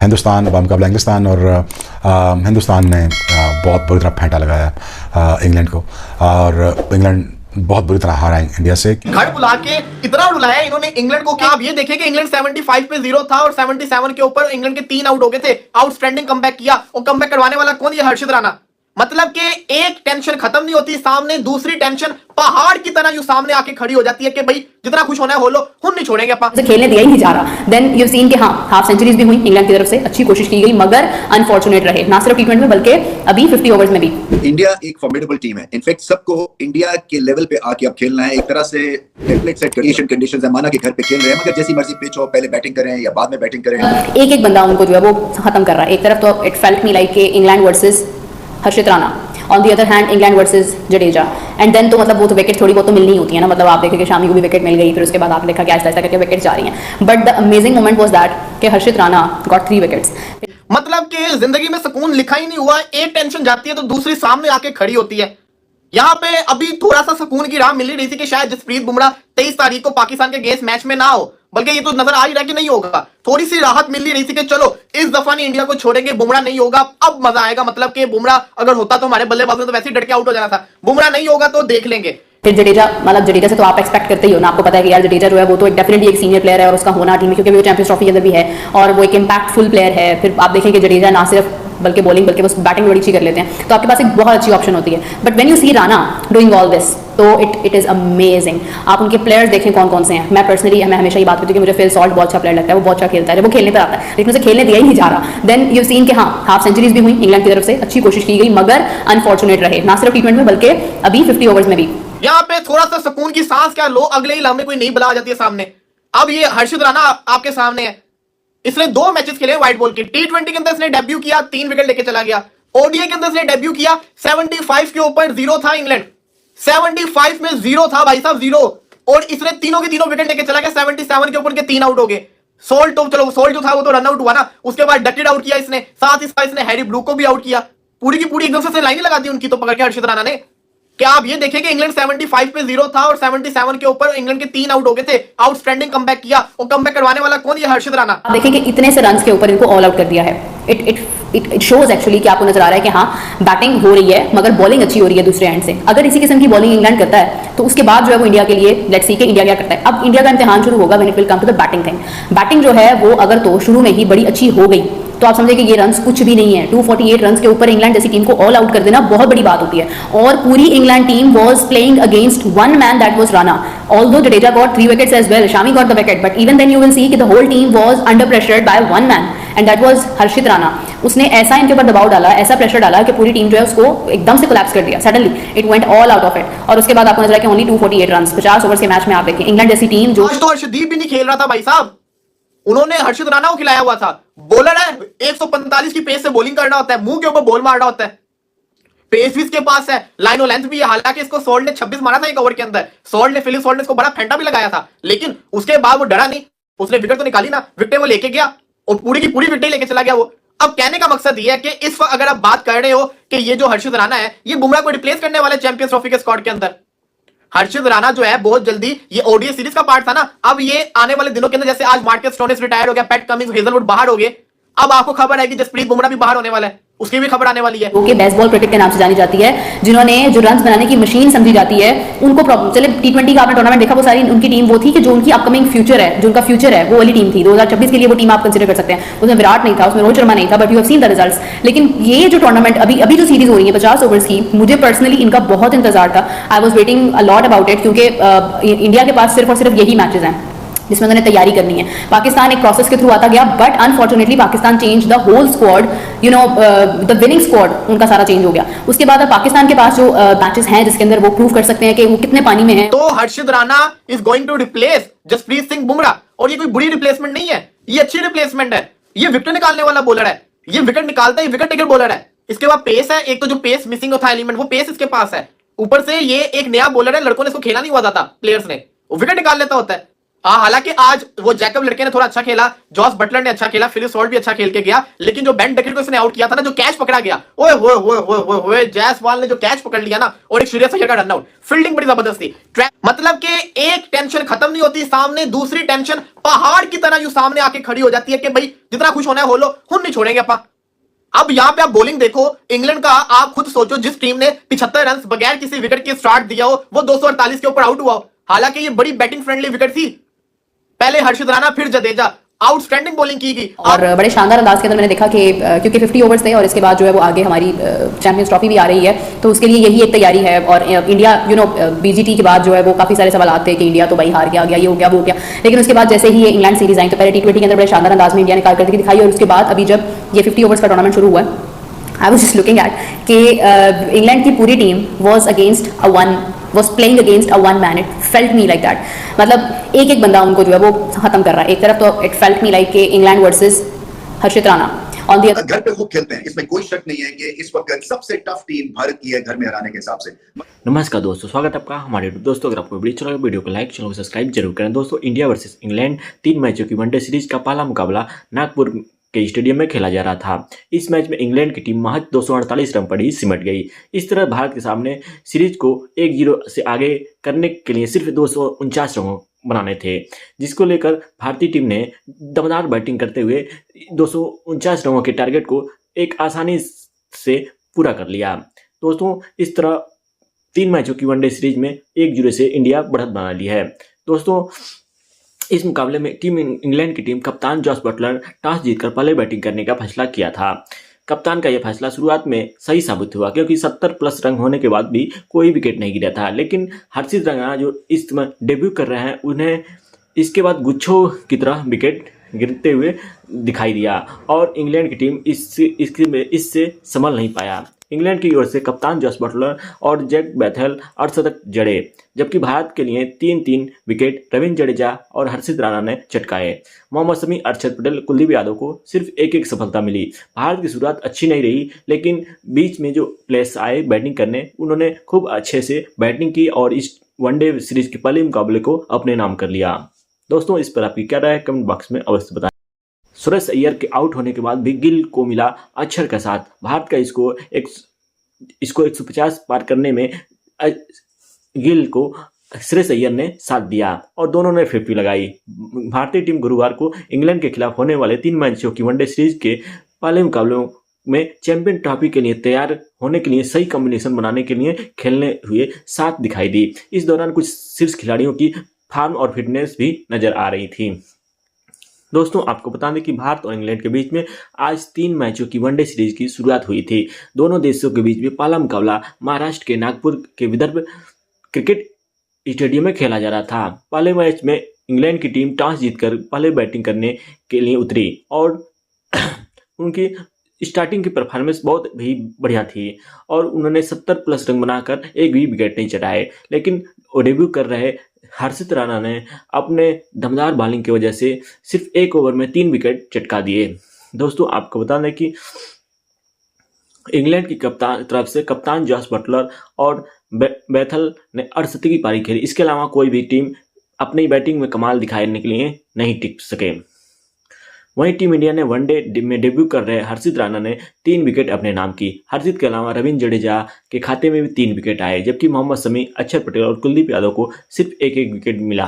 हिंदुस्तान मुकाबला इंग्लिस्तान और हिंदुस्तान ने बहुत बुरी तरह फेंटा लगाया इंग्लैंड को और इंग्लैंड बहुत बुरी तरह हारा इंडिया से। घर बुला के इतना रुलाया इन्होंने इंग्लैंड को कि आप ये देखें कि इंग्लैंड 75 पे 0 था और 77 के ऊपर इंग्लैंड के 3 आउट हो गए थे। आउटस्टैंडिंग कमबैक किया और कमबैक करवाने वाला कौन? ये हर्षित राणा। मतलब कि एक टेंशन खत्म नहीं होती, सामने दूसरी टेंशन पहाड़ की तरह जो सामने आके खड़ी हो जाती है कि भाई जितना खुश होना है हो लो, हम नहीं छोड़ेंगे अपन। खेलने दिया ही नहीं जा रहा। देन यू सीन कि हाँ, हाफ सेंचुरीज भी हुई इंग्लैंड की तरफ से, अच्छी कोशिश की गई मगर अनफॉर्चुनेट रहे, ना सिर्फ टी20 में बल्कि अभी 50 ओवर्स में भी। इंडिया एक फॉर्मिडेबल टीम है। इनफैक्ट सबको इंडिया के लेवल पे आके अब खेलना है। एक तरह से टेम्पलेट सेट एशियन कंडीशंस है, माना कि घर पे खेल रहे हैं मगर जैसी मर्जी पिच हो, पहले बैटिंग करें या बाद में बैटिंग करें। एक एक बंदा उनको जो है वो खत्म कर रहा है। एक तरफ तो it felt me like England versus Harshit Rana, on the other hand England versus Jadeja. And then तो मतलब वो तो विकेट थोड़ी बहुत तो मिलनी होती है ना, मतलब आप देखें कि शामी को भी विकेट मिल गई, फिर उसके बाद आपने देखा कि ऐसा ऐसा करके विकेट जा रही हैं। But the amazing moment was that कि हर्षित राणा गॉट 3 विकेट्स। मतलब कि जिंदगी में सुकून लिखा ही नहीं हुआ, एक टेंशन जाती है तो दूसरी सामने आके खड़ी होती है। यहाँ पे अभी थोड़ा सा सुकून की राह मिल रही थी कि शायद जसप्रीत बुमराह 23 तारीख को पाकिस्तान के अगेंस्ट मैच में ना हो, बल्कि ये तो नजर आ ही रहा है कि नहीं होगा। थोड़ी सी राहत मिल रही थी कि चलो इस दफा नहीं इंडिया को छोड़ेंगे, बुमराह नहीं होगा, अब मजा आएगा। मतलब कि बुमराह अगर होता तो हमारे बल्लेबाजों ने तो वैसे ही डट के आउट हो जाना था, बुमराह नहीं होगा तो देख लेंगे। फिर जडेजा, मतलब जडेजा से तो आप एक्सपेक्ट करते ही हो ना, आपको पता है कि यार जडेजा जो है वो तो डेफिनेटली एक सीनियर प्लेयर है और उसका होना टीम में, क्योंकि वो चैंपियंस ट्रॉफी के अंदर भी है और वो एक इंपैक्टफुल प्लेयर है। फिर आप देखें कि जडेजा ना सिर्फ बल्कि बॉलिंग बल्कि वो बैटिंग बड़ी अच्छी कर लेते हैं, तो आपके पास एक बहुत अच्छी ऑप्शन होती है। But when you see Rana doing all this तो इट इज़ अमेजिंग। आप उनके प्लेयर्स देखें कौन कौन से हैं। मैं पर्सनली मैं हमेशा ये बात करती हूँ कि मुझे फिल सॉल्ट बहुत अच्छा प्लेयर लगता है, वो बहुत अच्छा खेलता है, वो खेलने पर आता है, लेकिन उसे खेलने दिया ही नहीं जा रहा। देन यू सीन कि हाँ, हाफ सेंचुरीज भी हुई इंग्लैंड की तरफ से, अच्छी कोशिश की गई मगर अनफॉर्चुनेट रहे, ना सिर्फ टी20 में बल्कि अभी 50 ओवर्स में भी। यहाँ पे थोड़ा सा सुकून की सांस क्या लो, अगले ही लम्हे कोई नई बला आ जाती है सामने। अब ये हर्षित राणा आपके सामने है, इसने 2 मैचेस खेले व्हाइट बॉल के। टी20 के अंदर इसने डेब्यू किया, 3 विकेट लेके चला गया। ओडीआई के अंदर इसने डेब्यू किया, 75 के ऊपर 0 था इंग्लैंड, 75 में 0 था भाई साहब, 0, और इसने तीनों के तीनों विकेट लेके चला गया। 77 के ऊपर के 3 आउट हो गए। सोल्ट तो चलो, सोल्ट जो था वो तो रन आउट हुआ ना, उसके बाद डकेट आउट किया इसने, साथ ही साथ इसने हैरी ब्रूक को भी आउट किया। पूरी की पूरी एकदम से लाइन लगा दी उनकी तो पकड़ के हर्षित राणा ने। क्या आप ये देखें कि इंग्लैंड 75 पे 0 था और 77 के ऊपर इंग्लैंड के 3 आउट हो गए थे। आउटस्टैंडिंग कमबैक किया और कमबैक करवाने वाला कौन? ये हर्षित राणा। आप देखें कि इतने से रन्स के ऊपर इनको ऑल आउट कर दिया है। इट शोज एक्चुअली कि आपको नजर आ रहा है कि हाँ, बैटिंग हो रही है मगर बॉलिंग अच्छी हो रही है दूसरे एंड से। अगर इसी किस्म की बॉलिंग इंग्लैंड करता है तो उसके बाद जो है वो इंडिया के लिए लेट्स सी कि इंडिया क्या करता है। अब इंडिया का इम्तिहान शुरू होगा when it will come to the batting thing. Batting जो है वो अगर तो शुरू में ही बड़ी अच्छी हो गई तो आप समझे कि ये रन्स कुछ भी नहीं है। 248 रन्स के ऊपर इंग्लैंड जैसी टीम को ऑल आउट कर देना बहुत बड़ी बात होती है। और पूरी England team was playing against one man, that was Rana. Although Jadeja got 3 wickets as well, Shami got the wicket, but even then you will see कि the whole team was under pressured by one man and that was Harshit Rana. उसने ऐसा इनके ऊपर दबाव डाला, ऐसा pressure डाला कि पूरी टीम जो है उसको एकदम से कोलैप्स कर दिया। Suddenly it went all out of it और उसके बाद आपको नजर आया कि ओनली 248 रन्स 50 ओवर्स के मैच में। आप देखिए इंग्लैंड जैसी टीम जो आज तो हर्षदीप भी नहीं खेल रहा था भाई साहब, उन्होंने हर्षित राणा को खिलाया हुआ था। बॉलर है, 145 की पेस से बॉलिंग करना होता है, मुंह के ऊपर बॉल मारना होता है, पेस भी इसके पास है, लाइन और लेंथ भी है। हालांकि इसको सोल्ट ने 26 मारा था एक ओवर के अंदर, फिलिप सोल्ट ने इसको बड़ा फेंटा भी लगाया था, लेकिन उसके बाद वो डरा नहीं, उसने विकेट तो निकाली ना, विकेट वो लेके गया और पूरी की पूरी विकेट लेके चला गया वो। अब कहने का मकसद ये है कि इस वक्त अगर आप बात कर रहे हो कि ये जो हर्षित राणा है ये बुमराह को रिप्लेस करने वाले चैंपियंस ट्रॉफी के स्क्वाड के अंदर, हर्षित राणा जो है बहुत जल्दी, ये ओडीआई सीरीज का पार्ट था ना, अब ये आने वाले दिनों के अंदर, जैसे आज मार्कस स्टोइनिस रिटायर हो गया, पैट कमिंस, हेजलवुड बाहर हो गए, अब आपको खबर है कि जसप्रीत बुमराह भी बाहर होने वाला है, उसकी भी खबर आने वाली है। ओके, बेसबॉल क्रिकेट के नाम से जानी जाती है, जिन्होंने जो रन्स बनाने की मशीन समझी जाती है, उनको प्रॉब्लम। चले टी20 का आपने टूर्नामेंट देखा, वो सारी उनकी टीम वो थी कि जो उनकी अपकमिंग फ्यूचर है, जो उनका फ्यूचर है, वो वाली टीम थी। 2026 के लिए वो टीम आप कंसिडर कर सकते हैं। उसमें विराट नहीं था, उसमें रोहित शर्मा नहीं था, but you have seen the results. लेकिन ये जो टूर्नामेंट अभी जो सीरीज हो रही है 50 ओवर्स की, मुझे पर्सनली इनका बहुत इंतजार था। I was waiting a lot about it, क्योंकि इंडिया के पास सिर्फ और सिर्फ यही मैचेस हैं जिसमें उन्होंने तैयारी करनी है। पाकिस्तान एक प्रोसेस के थ्रू आता गया, but unfortunately Pakistan change the whole squad, you know the winning squad उनका सारा चेंज हो गया। उसके बाद अब पाकिस्तान के पास जो मैचेस हैं जिसके अंदर वो प्रूव कर सकते हैं कि वो कितने पानी में हैं। तो Harshit Rana is going to replace Jasprit Singh Bumrah, और ये कोई बुरी रिप्लेसमेंट नहीं है, ये अच्छी रिप्लेसमेंट है। ये विकेट निकालने वाला बॉलर है, ये विकेट निकालता है, विकेट टेकर बॉलर है। इसके बाद पेस है, एक तो जो पेस मिसिंग था एलिमेंट, वो पेस इसके पास है। ऊपर से ये एक नया बॉलर है, लड़कों ने इसको खेला नहीं हुआ था, प्लेयर्स ने, वो विकेट निकाल लेता होता है। हालांकि आज वो जैकब लड़के ने थोड़ा अच्छा खेला, जॉस बटलर ने अच्छा खेला, फिलिप सॉल्ट भी अच्छा खेल के गया, लेकिन जो बेन डकेट को इसने आउट किया था ना, जो कैच पकड़ा गया, ओए होए होए होए होए होए, जायसवाल ने जो कैच पकड़ लिया ना, और एक श्रेयस अय्यर का रन आउट, फील्डिंग बड़ी जबरदस्त थी। मतलब कि एक टेंशन खत्म नहीं होती, सामने दूसरी टेंशन पहाड़ की तरह यूं सामने आके खड़ी हो जाती है कि भाई जितना खुश होना है हो लो, हम नहीं छोड़ेंगे अपा। अब यहां पे आप बॉलिंग देखो इंग्लैंड का, आप खुद सोचो, जिस टीम ने 75 रन बगैर किसी विकेट के स्टार्ट दिया हो, वो 248 के ऊपर आउट हुआ हो। हालांकि ये बड़ी बैटिंग फ्रेंडली विकेट थी, पहले हर्षित राणा फिर जडेजा, आउटस्टैंडिंग बॉलिंग की गई और बड़े शानदार अंदाज के अंदर मैंने देखा कि क्योंकि 50 ओवर्स थे और इसके बाद जो है वो आगे हमारी चैंपियंस ट्रॉफी भी आ रही है, तो उसके लिए यही एक तैयारी है। और इंडिया बीजीटी के बाद जो है वो काफ़ी सारे सवाल आते हैं कि इंडिया तो भाई हार के आ गया, ये हो गया वो हो गया, लेकिन उसके बाद जैसे ही ये इंग्लैंड सीरीज आई तो पहले T20 के अंदर बड़े शानदार अंदाज में इंडिया ने कारकर्दगी दिखाई, और उसके बाद अभी जब ये 50 ओवर्स का टूर्नामेंट शुरू हुआ है, I was just looking at कि इंग्लैंड की पूरी team was playing against a one man. It felt me like that. मतलब एक एक बंदा उनको जो है वो खत्म कर रहा है। एक तरफ तो it felt me like कि England versus Harshit Rana, on दी घर पे खूब खेलते हैं, इसमें कोई शक नहीं है कि इस वक्त सबसे टफ टीम भारत की है घर में हराने के हिसाब से। नमस्कार दोस्तों, स्वागत है आपका हमारे यूट्यूब। दोस्तों अगर आपको वीडियो अच्छा लगे वीडियो को लाइक, चैनल को सब्सक्राइब जरूर करें। दोस्तों इंडिया वर्सेस इंग्लैंड 3 मैचों की वनडे सीरीज का पहला मुकाबला नागपुर के स्टेडियम में खेला जा रहा था। इस मैच में इंग्लैंड की टीम महज 248 रन पर ही सिमट गई। इस तरह भारत के सामने सीरीज को 1-0 से आगे करने के लिए सिर्फ 249 रन बनाने थे, जिसको लेकर भारतीय टीम ने दमदार बैटिंग करते हुए 249 रनों के टारगेट को एक आसानी से पूरा कर लिया। दोस्तों इस तरह 3 मैचों की वनडे सीरीज में 1-0 से इंडिया बढ़त बना ली है। दोस्तों इस मुकाबले में टीम इंग्लैंड की टीम कप्तान जॉस बटलर टॉस जीतकर पहले बैटिंग करने का फैसला किया था। कप्तान का यह फैसला शुरुआत में सही साबित हुआ, क्योंकि 70+ रन होने के बाद भी कोई विकेट नहीं गिरा था। लेकिन हर्षित राणा जो इस समय डेब्यू कर रहे हैं, उन्हें इसके बाद गुच्छों की तरह विकेट गिरते हुए दिखाई दिया और इंग्लैंड की टीम इससे संभल नहीं पाया। इंग्लैंड की ओर से कप्तान जॉस बटलर और जैक बैथेल अर्धशतक जड़े, जबकि भारत के लिए 3-3 विकेट रविंद्र जडेजा और हर्षित राणा ने चटकाए। मोहम्मद शमी, अक्षर पटेल, कुलदीप यादव को सिर्फ एक सफलता मिली। भारत की शुरुआत अच्छी नहीं रही, लेकिन बीच में जो प्लेयर्स आए बैटिंग करने, उन्होंने खूब अच्छे से बैटिंग की और इस वनडे सीरीज के पहले मुकाबले को अपने नाम कर लिया। दोस्तों इस पर आपकी क्या राय है कमेंट बॉक्स में अवश्य बताएं। श्रेयस अय्यर के आउट होने के बाद भी गिल को मिला अक्षर का साथ। भारत का इसको 150 पार करने में गिल को श्रेयस अय्यर ने साथ दिया और दोनों ने 50 लगाई। भारतीय टीम गुरुवार को इंग्लैंड के खिलाफ होने वाले 3 मैचों की वनडे सीरीज के पहले मुकाबलों में चैंपियन ट्रॉफी के लिए तैयार होने के लिए सही कॉम्बिनेशन बनाने के लिए खेलने हुए साथ दिखाई दी। इस दौरान कुछ शीर्ष खिलाड़ियों की फॉर्म और फिटनेस भी नजर आ रही थी। दोस्तों आपको बता दें कि भारत और इंग्लैंड के बीच में आज 3 मैचों की वनडे सीरीज की शुरुआत हुई थी। दोनों देशों के बीच में पहला मुकाबला महाराष्ट्र के नागपुर के विदर्भ क्रिकेट स्टेडियम में खेला जा रहा था। पहले मैच में इंग्लैंड की टीम टॉस जीतकर पहले बैटिंग करने के लिए उतरी और उनकी स्टार्टिंग की परफॉर्मेंस बहुत ही बढ़िया थी और उन्होंने 70+ रन बनाकर एक भी विकेट नहीं चढ़ाए। लेकिन डेब्यू कर रहे हर्षित राणा ने अपने दमदार बॉलिंग की वजह से सिर्फ 1 ओवर में 3 विकेट चटका दिए। दोस्तों आपको बता दें कि इंग्लैंड की तरफ से कप्तान जॉस बटलर और बैथल ने अर्धशतकीय पारी खेली। इसके अलावा कोई भी टीम अपनी बैटिंग में कमाल दिखाने के लिए नहीं टिक सके। वहीं टीम इंडिया ने वनडे में डेब्यू कर रहे हर्षित राणा ने 3 विकेट अपने नाम की। हर्षित के अलावा रविंद्र जडेजा के खाते में भी 3 विकेट आए, जबकि मोहम्मद शमी, अक्षर पटेल और कुलदीप यादव को सिर्फ एक विकेट मिला।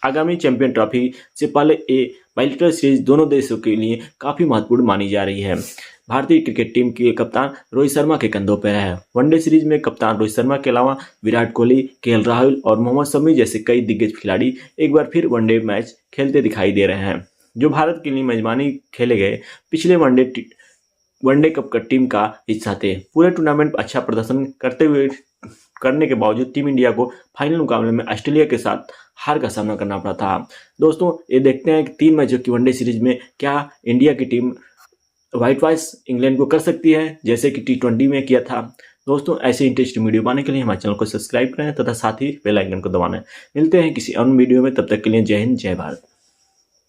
आगामी चैंपियन ट्रॉफी से पहले बायलैटरल सीरीज दोनों देशों के लिए काफ़ी महत्वपूर्ण मानी जा रही है। भारतीय क्रिकेट टीम के कप्तान रोहित शर्मा के कंधों पर है। वनडे सीरीज में कप्तान रोहित शर्मा के अलावा विराट कोहली, केएल राहुल और मोहम्मद शमी जैसे कई दिग्गज खिलाड़ी एक बार फिर वनडे मैच खेलते दिखाई दे रहे हैं। जो भारत के लिए मेजबानी खेले गए पिछले वनडे कप का टीम का हिस्सा थे। पूरे टूर्नामेंट में अच्छा प्रदर्शन करने के बावजूद टीम इंडिया को फाइनल मुकाबले में ऑस्ट्रेलिया के साथ हार का सामना करना पड़ा था। दोस्तों ये देखते हैं कि 3 मैचों की वनडे सीरीज में क्या इंडिया की टीम व्हाइट वॉश इंग्लैंड को कर सकती है, जैसे कि T20 में किया था। दोस्तों ऐसे इंटरेस्टिंग वीडियो पाने के लिए हमारे चैनल को सब्सक्राइब करें तथा साथ ही बेल आइकन को दबाना। मिलते हैं किसी अन्य वीडियो में, तब तक के लिए जय हिंद जय भारत।